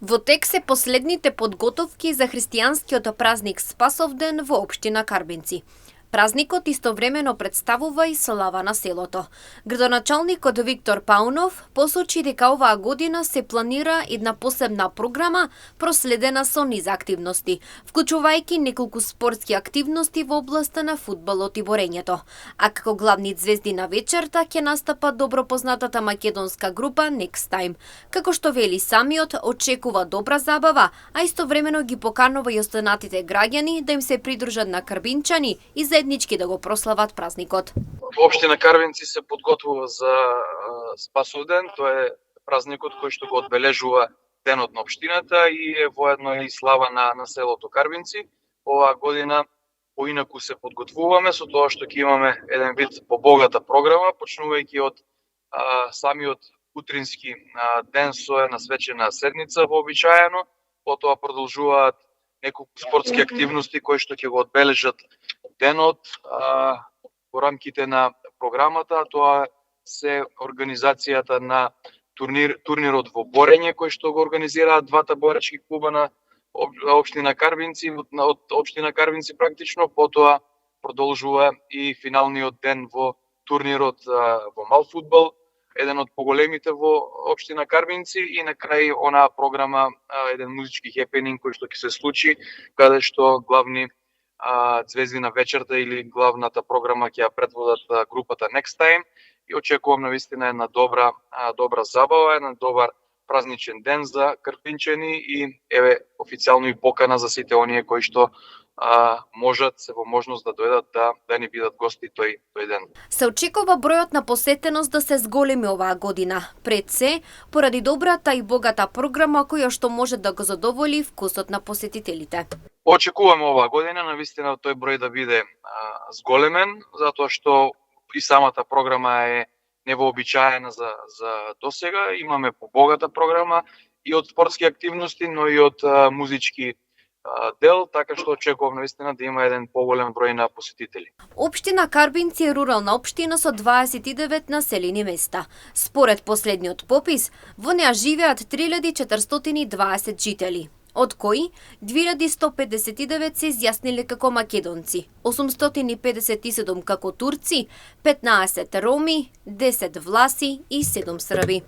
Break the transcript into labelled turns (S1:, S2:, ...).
S1: Во тек се последните подготовки за христијанскиот празник Спасовден во општина Карбинци. Празникот истовремено представува и слава на селото. Градоначалникот Виктор Паунов посочи дека оваа година се планира една посебна програма проследена со низ активности, вклучувајќи неколку спортски активности во областа на фудбалот и борењето. А како главни звезди на вечерта ќе настапа добро познатата македонска група Next Time. Како што вели самиот, очекува добра забава, а истовремено ги поканува и останатите граѓани да им се придружат на карбинчани и заеднички да го прослават празникот.
S2: Општина Карбинци се подготвува за Спасовден, тоа е празникот кој што го одбележува денот на општината и е воедно и слава на селото Карбинци. Оваа година поинаку се подготвуваме со тоа што ќе имаме еден вид побогата програма, почнувајќи од самиот утрински ден со една свечена седница вообичаено, потоа продолжуваат неколку спортски активности кои што ќе го одбележат денот во рамките на програмата. Тоа се организацијата на турнирот во борење кој што го организираат двата боречки клуба на општина Карбинци, од општина Карбинци практично, потоа продолжува и финалниот ден во турнирот во мал фудбал, еден од поголемите во општина Карбинци, и на крај онаа програма, еден музички хепенинг кој што ќе се случи, каде што главни звезди на вечерта или главната програма ќе ја предводат групата Next Time, и очекувам навистина една добра забава, еден добар празничен ден за карпинчани и еве официјално и покана за сите оние кои што можат, се во можност да дојдат да ни бидат гости тој ден.
S1: Се очекува бројот на посетеност да се зголеми оваа година, пред се поради добрата и богата програма која што може да го задоволи вкусот на посетителите.
S2: Очекуваме оваа година навистина тој број да биде зголемен, затоа што и самата програма е невообичаена за досега. Имаме побогата програма и од спортски активности, но и од музички дел, така што очекувам навистина да има еден поголем број на посетители.
S1: Општина Карбинци е рурална општина со 29 населени места. Според последниот попис, во неа живеат 3420 жители, од кои 2159 се изјасниле како македонци, 857 како турци, 15 роми, 10 власи и 7 срби.